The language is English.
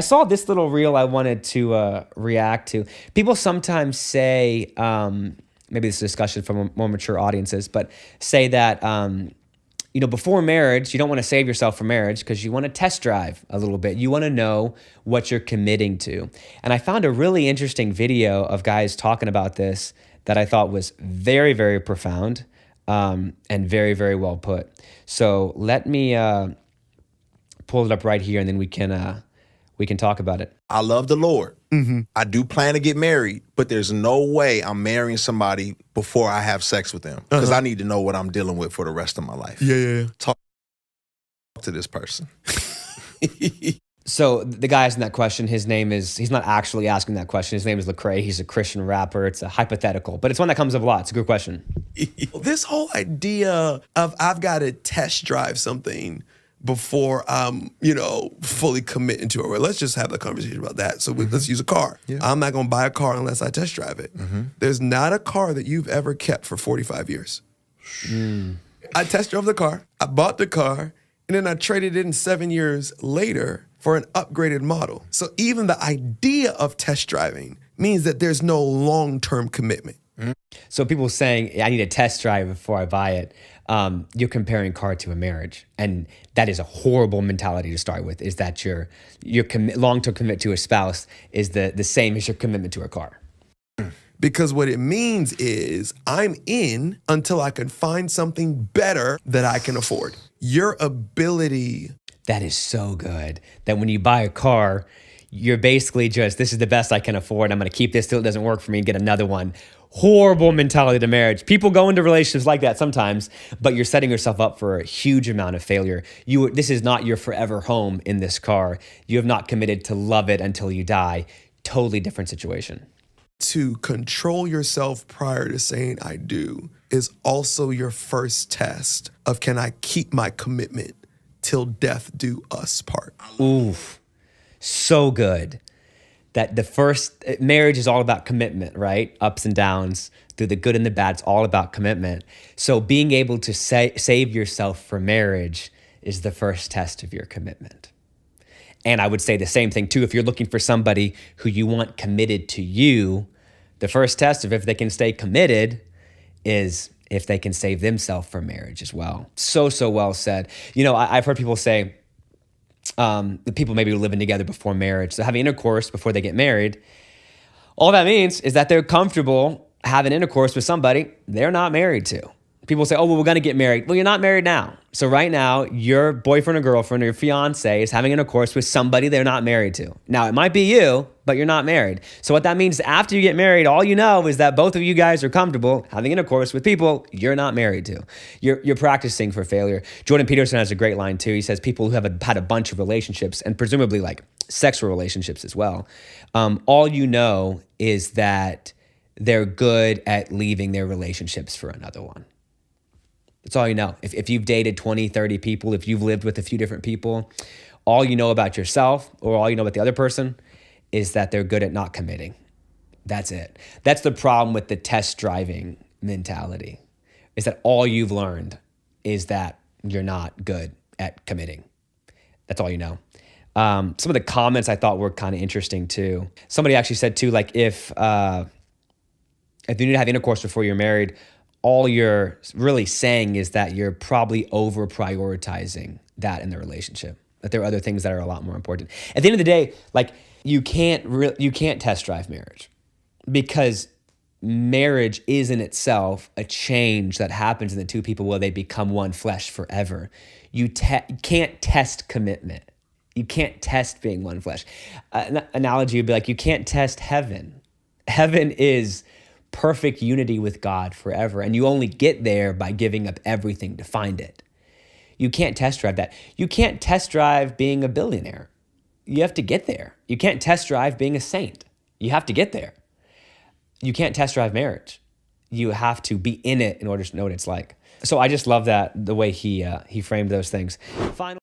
I saw this little reel I wanted to react to. People sometimes say, maybe this is a discussion from more mature audiences, but say that, you know, before marriage, you don't want to save yourself for marriage because you want to test drive a little bit. You want to know what you're committing to. And I found a really interesting video of guys talking about this that I thought was very, very profound and very, very well put. So let me pull it up right here, and then we can talk about it. I love the Lord. I do plan to get married, but there's no way I'm marrying somebody before I have sex with them, because I need to know what I'm dealing with for the rest of my life. Yeah. Talk to this person. So the guy asking that question, his name is, he's not actually asking that question. His name is Lecrae. He's a Christian rapper. It's a hypothetical, but it's one that comes up a lot. It's a good question. This whole idea of I've got to test drive something before I'm, you know, fully committing to it. Let's just have a conversation about that. So let's use a car. Yeah. I'm not going to buy a car unless I test drive it. There's not a car that you've ever kept for 45 years. I test drove the car, I bought the car, and then I traded it in 7 years later for an upgraded model. So even the idea of test driving means that there's no long-term commitment. So people saying, I need a test drive before I buy it. You're comparing car to a marriage. And that is a horrible mentality to start with, is that your long-term commitment to a spouse is the same as your commitment to a car. Because what it means is I'm in until I can find something better that I can afford. Your ability. That is so good. That when you buy a car, you're basically just, this is the best I can afford. I'm going to keep this till it doesn't work for me and get another one. Horrible mentality to marriage. People go into relationships like that sometimes, but you're setting yourself up for a huge amount of failure. This is not your forever home in this car. You have not committed to love it until you die. Totally different situation. To control yourself prior to saying I do is also your first test of, can I keep my commitment till death do us part? Oof, so good. That the first, marriage is all about commitment, right? Ups and downs, through the good and the bad, it's all about commitment. So being able to save yourself for marriage is the first test of your commitment. And I would say the same thing too, if you're looking for somebody who you want committed to you, the first test of if they can stay committed is if they can save themselves for marriage as well. So well said. You know, I've heard people say, the people maybe living together before marriage, so having intercourse before they get married, all that means is that they're comfortable having intercourse with somebody they're not married to. People say, oh, well, we're going to get married. Well, you're not married now. So right now, your boyfriend or girlfriend or your fiance is having intercourse with somebody they're not married to. Now, it might be you, but you're not married. So what that means is after you get married, all you know is that both of you guys are comfortable having intercourse with people you're not married to. You're practicing for failure. Jordan Peterson has a great line too. He says people who have had a bunch of relationships, and presumably like sexual relationships as well, all you know is that they're good at leaving their relationships for another one. That's all you know. If you've dated 20, 30 people, if you've lived with a few different people, all you know about yourself or all you know about the other person is that they're good at not committing. That's it. That's the problem with the test driving mentality, is that all you've learned is that you're not good at committing. That's all you know. Some of the comments I thought were kind of interesting too. Somebody actually said too, like if you need to have intercourse before you're married, all you're really saying is that you're probably over prioritizing that in the relationship, that there are other things that are a lot more important. At the end of the day, like you can't test drive marriage, because marriage is in itself a change that happens in the two people where they become one flesh forever. You can't test commitment. You can't test being one flesh. An analogy would be like, you can't test heaven. Heaven is perfect unity with God forever. And you only get there by giving up everything to find it. You can't test drive that. You can't test drive being a billionaire. You have to get there. You can't test drive being a saint. You have to get there. You can't test drive marriage. You have to be in it in order to know what it's like. So I just love that, the way he framed those things. Final.